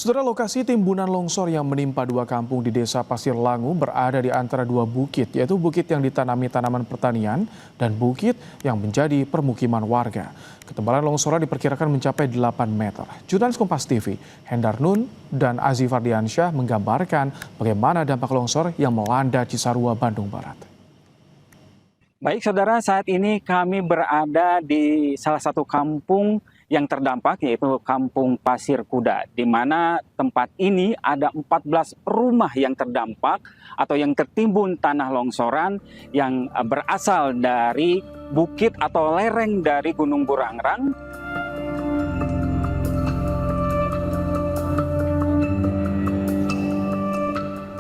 Saudara, lokasi timbunan longsor yang menimpa dua kampung di Desa Pasir Langu berada di antara dua bukit, yaitu bukit yang ditanami tanaman pertanian dan bukit yang menjadi permukiman warga. Ketebalan longsoran diperkirakan mencapai 8 meter. Jurnalis Kompas TV, Hendar Nun dan Aziz Fardiansyah menggambarkan bagaimana dampak longsor yang melanda Cisarua, Bandung Barat. Baik saudara, saat ini kami berada di salah satu kampung yang terdampak, yaitu Kampung Pasir Kuda, di mana tempat ini ada 14 rumah yang terdampak atau yang tertimbun tanah longsoran yang berasal dari bukit atau lereng dari Gunung Burangrang.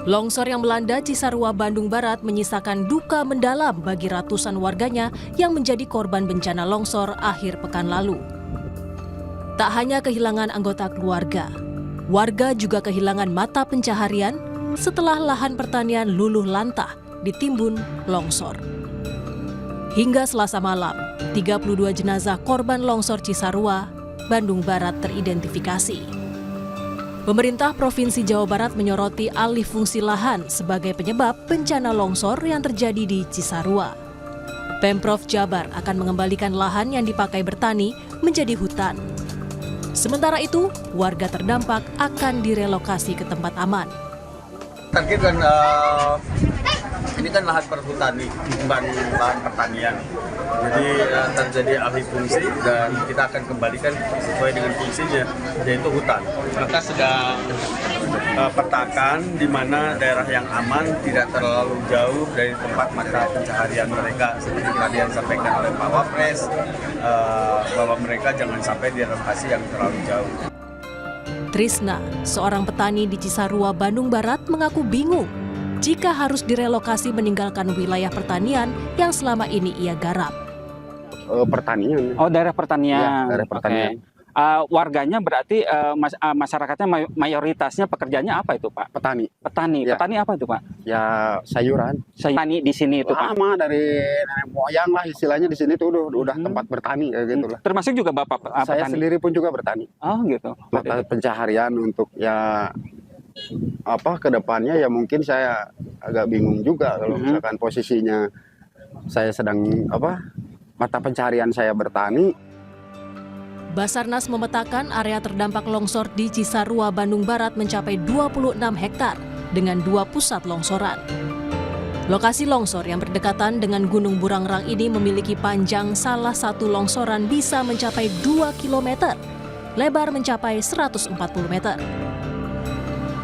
Longsor yang melanda Cisarua, Bandung Barat menyisakan duka mendalam bagi ratusan warganya yang menjadi korban bencana longsor akhir pekan lalu. Tak hanya kehilangan anggota keluarga, warga juga kehilangan mata pencaharian setelah lahan pertanian luluh lantah ditimbun longsor. Hingga Selasa malam, 32 jenazah korban longsor Cisarua, Bandung Barat teridentifikasi. Pemerintah Provinsi Jawa Barat menyoroti alih fungsi lahan sebagai penyebab bencana longsor yang terjadi di Cisarua. Pemprov Jabar akan mengembalikan lahan yang dipakai bertani menjadi hutan. Sementara itu, warga terdampak akan direlokasi ke tempat aman. Target kan ini kan lahan perhutani, bukan lahan pertanian. Jadi terjadi alih fungsi dan kita akan kembalikan sesuai dengan fungsinya, yaitu hutan. Maka sedang petakan di mana daerah yang aman tidak terlalu jauh dari tempat mata pencaharian mereka. Seperti tadi yang disampaikan oleh Pak Wapres, bahwa mereka jangan sampai direlokasi yang terlalu jauh. Trisna, seorang petani di Cisarua, Bandung Barat, mengaku bingung jika harus direlokasi meninggalkan wilayah pertanian yang selama ini ia garap. Pertanian. Oh, daerah pertanian. Ya, daerah pertanian. Okay. Warganya berarti masyarakatnya mayoritasnya pekerjaannya apa itu, Pak? Petani. Petani. Ya. Petani apa itu, Pak? Ya sayuran. Petani di sini itu, Pak. Lama dari nenek moyang lah istilahnya di sini tuh udah tempat bertani kayak gitulah. Termasuk juga Bapak Saya petani. sendiri pun juga bertani. Oh, gitu. Mata pencaharian untuk ya ke depannya ya mungkin saya agak bingung juga kalau misalkan posisinya saya sedang mata pencaharian saya bertani. Basarnas memetakan area terdampak longsor di Cisarua, Bandung Barat mencapai 26 hektar dengan 2 pusat longsoran. Lokasi longsor yang berdekatan dengan Gunung Burangrang ini memiliki panjang salah satu longsoran bisa mencapai 2 km, lebar mencapai 140 meter.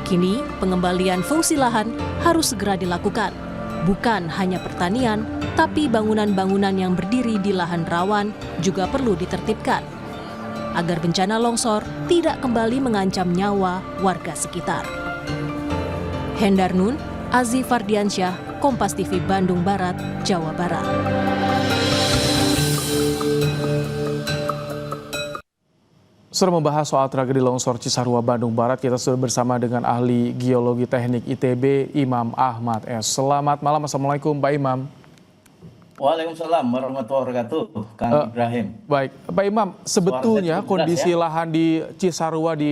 Kini, pengembalian fungsi lahan harus segera dilakukan. Bukan hanya pertanian, tapi bangunan-bangunan yang berdiri di lahan rawan juga perlu ditertibkan agar bencana longsor tidak kembali mengancam nyawa warga sekitar. Hendar Nun, Aziz Fardiansyah, Kompas TV, Bandung Barat, Jawa Barat. Sudah membahas soal tragedi longsor Cisarua, Bandung Barat, kita sudah bersama dengan ahli geologi teknik ITB, Imam Ahmad S. Selamat malam, Assalamualaikum Pak Imam. Waalaikumsalam warahmatullahi wabarakatuh, Kang Ibrahim. Baik, Pak Imam, sebetulnya kondisi lahan di Cisarua di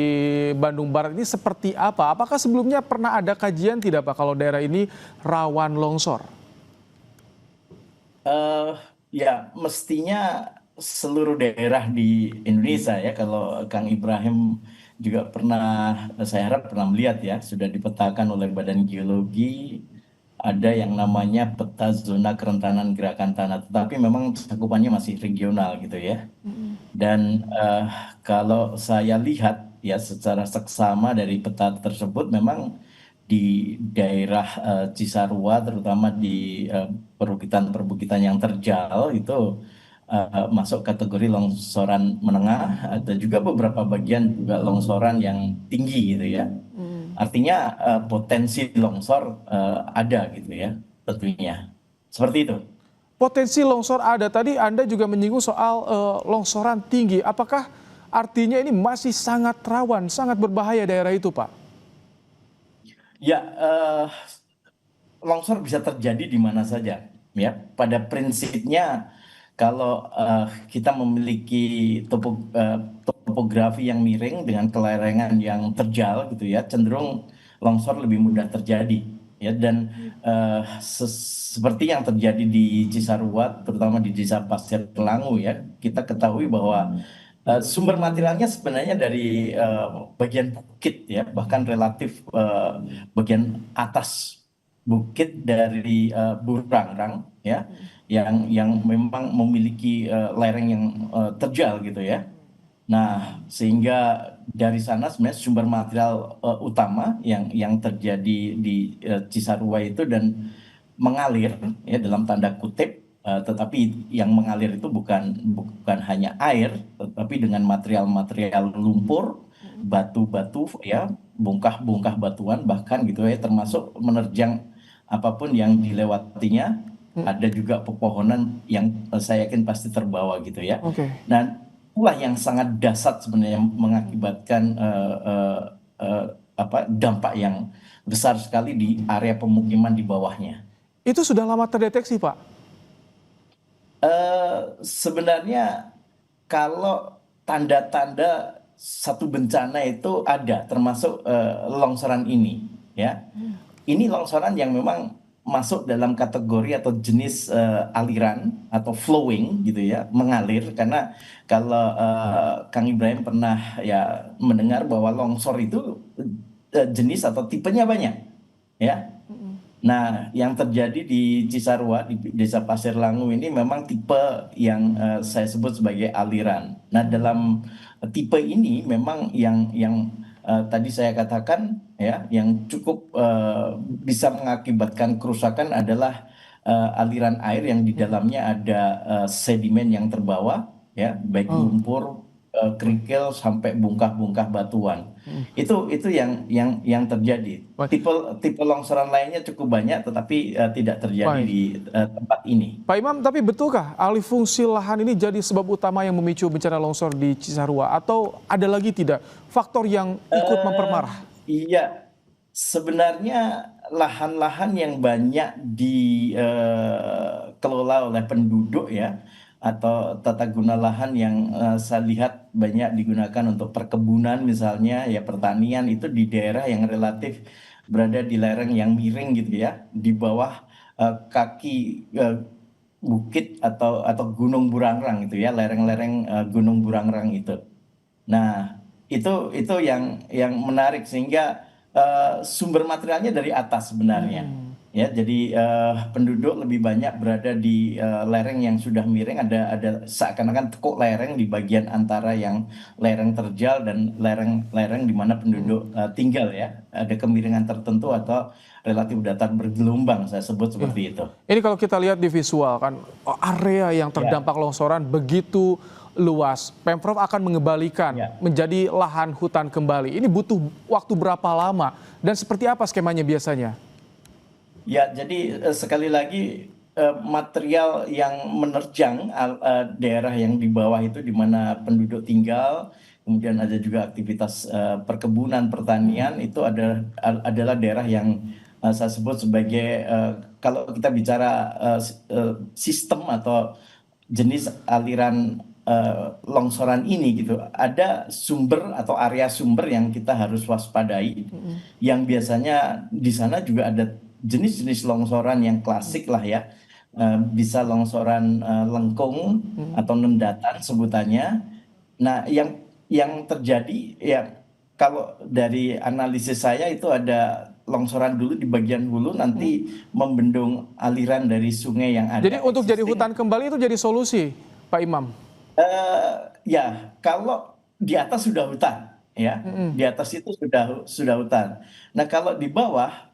Bandung Barat ini seperti apa? Apakah sebelumnya pernah ada kajian tidak Pak kalau daerah ini rawan longsor? Ya, mestinya seluruh daerah di Indonesia ya, kalau Kang Ibrahim juga pernah, saya harap pernah melihat ya, sudah dipetakan oleh Badan Geologi. Ada yang namanya peta zona kerentanan gerakan tanah, tetapi memang cakupannya masih regional gitu ya. Dan kalau saya lihat ya secara seksama dari peta tersebut, memang di daerah Cisarua, terutama di perbukitan-perbukitan yang terjal itu masuk kategori longsoran menengah, ada juga beberapa bagian juga longsoran yang tinggi gitu ya. Artinya potensi longsor ada gitu ya, tentunya. Seperti itu. Potensi longsor ada. Tadi Anda juga menyinggung soal longsoran tinggi. Apakah artinya ini masih sangat rawan, sangat berbahaya daerah itu, Pak? Ya, longsor bisa terjadi di mana saja. Ya, pada prinsipnya kalau kita memiliki topografi yang miring dengan kelerengan yang terjal gitu ya, cenderung longsor lebih mudah terjadi ya. Dan seperti yang terjadi di Cisarua, terutama di Desa Pasir Langu ya, kita ketahui bahwa sumber materialnya sebenarnya dari bagian bukit ya, bahkan relatif bagian atas bukit dari Burangrang ya, yang memang memiliki lereng yang terjal gitu ya. Nah, sehingga dari sana sebenarnya sumber material utama yang terjadi di Cisarua itu dan mengalir ya dalam tanda kutip, tetapi yang mengalir itu bukan hanya air, tetapi dengan material-material lumpur, batu-batu ya, bongkah-bongkah batuan bahkan gitu ya, termasuk menerjang apapun yang dilewatinya. Ada juga pepohonan yang saya yakin pasti terbawa gitu ya. Oke. Dan itulah yang sangat dahsyat sebenarnya mengakibatkan dampak yang besar sekali di area pemukiman di bawahnya. Itu sudah lama terdeteksi, Pak? Sebenarnya kalau tanda-tanda satu bencana itu ada, termasuk longsoran ini ya. Ini longsoran yang memang masuk dalam kategori atau jenis aliran atau flowing gitu ya, mengalir. Karena kalau Kang Ibrahim pernah ya mendengar bahwa longsor itu jenis atau tipenya banyak ya. Nah, yang terjadi di Cisarua di Desa Pasir Langu ini memang tipe yang saya sebut sebagai aliran. Nah, dalam tipe ini memang yang tadi saya katakan ya, yang cukup bisa mengakibatkan kerusakan adalah aliran air yang di dalamnya ada sedimen yang terbawa ya, baik lumpur, kerikil sampai bongkah-bongkah batuan. Itu yang terjadi. Baik. Tipe longsoran lainnya cukup banyak, tetapi tidak terjadi Baik. di tempat ini. Pak Imam, tapi betulkah alih fungsi lahan ini jadi sebab utama yang memicu bencana longsor di Cisarua? Atau ada lagi tidak faktor yang ikut memperparah? Iya, sebenarnya lahan-lahan yang banyak dikelola oleh penduduk ya, atau tata guna lahan yang saya lihat banyak digunakan untuk perkebunan misalnya ya, pertanian, itu di daerah yang relatif berada di lereng yang miring gitu ya, di bawah kaki bukit atau gunung Burangrang gitu ya, lereng-lereng gunung Burangrang itu. Nah, itu yang menarik, sehingga sumber materialnya dari atas sebenarnya. Ya, jadi penduduk lebih banyak berada di lereng yang sudah miring, ada seakan-akan tekuk lereng di bagian antara yang lereng terjal dan lereng di mana penduduk tinggal ya. Ada kemiringan tertentu atau relatif datar bergelombang, saya sebut seperti itu. Ini kalau kita lihat di visual kan, area yang terdampak longsoran begitu luas. Pemprov akan mengembalikan menjadi lahan hutan kembali. Ini butuh waktu berapa lama dan seperti apa skemanya biasanya? Ya, jadi sekali lagi material yang menerjang daerah yang di bawah itu, di mana penduduk tinggal, kemudian ada juga aktivitas perkebunan, pertanian, itu adalah daerah yang saya sebut sebagai, kalau kita bicara sistem atau jenis aliran longsoran ini gitu, ada sumber atau area sumber yang kita harus waspadai, yang biasanya di sana juga ada jenis-jenis longsoran yang klasik lah ya, bisa longsoran lengkung atau nendatan sebutannya. Nah, yang terjadi ya, kalau dari analisis saya itu ada longsoran dulu di bagian hulu, nanti membendung aliran dari sungai yang ada. Jadi untuk jadi hutan kembali itu jadi solusi, Pak Imam? Ya, kalau di atas sudah hutan ya, di atas itu sudah hutan. Nah, kalau di bawah,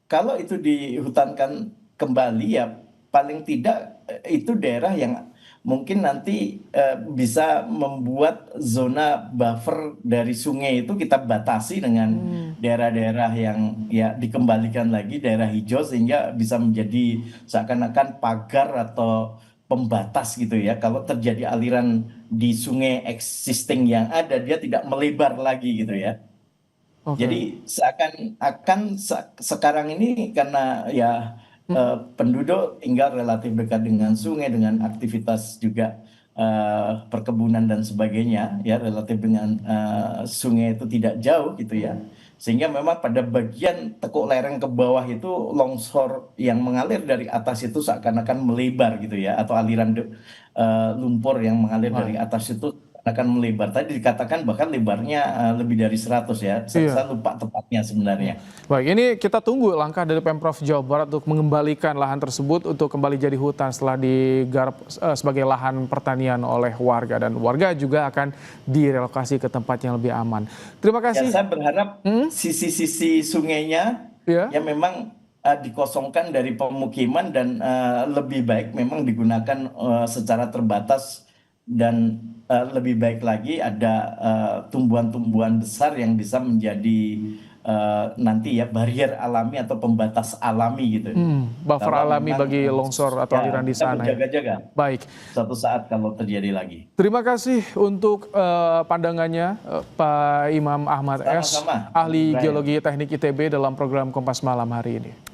kalau itu dihutankan kembali ya, paling tidak itu daerah yang mungkin nanti bisa membuat zona buffer dari sungai itu kita batasi dengan daerah-daerah yang ya dikembalikan lagi daerah hijau, sehingga bisa menjadi seakan-akan pagar atau pembatas gitu ya. Kalau terjadi aliran di sungai existing yang ada, dia tidak melebar lagi gitu ya. Jadi seakan-akan sekarang ini karena ya penduduk tinggal relatif dekat dengan sungai, dengan aktivitas juga perkebunan dan sebagainya, ya relatif dengan sungai itu tidak jauh gitu ya. Sehingga memang pada bagian tekuk lereng ke bawah itu longsor yang mengalir dari atas itu seakan-akan melebar gitu ya, atau aliran lumpur yang mengalir dari atas itu akan melebar. Tadi dikatakan bahkan lebarnya lebih dari 100 ya. Saya lupa tepatnya sebenarnya. Baik, ini kita tunggu langkah dari Pemprov Jawa Barat untuk mengembalikan lahan tersebut untuk kembali jadi hutan setelah digarap sebagai lahan pertanian oleh warga, dan warga juga akan direlokasi ke tempat yang lebih aman. Terima kasih. Ya, saya berharap sisi-sisi sungainya ya memang dikosongkan dari pemukiman dan lebih baik memang digunakan secara terbatas, dan lebih baik lagi ada tumbuhan-tumbuhan besar yang bisa menjadi nanti ya barrier alami atau pembatas alami gitu. Buffer Bahwa alami memang, bagi longsor atau aliran di kita sana. berjaga-jaga. Baik. Suatu saat kalau terjadi lagi. Terima kasih untuk pandangannya Pak Imam Ahmad S, Sama-sama, ahli Ibrahim. Geologi Teknik ITB dalam program Kompas Malam hari ini.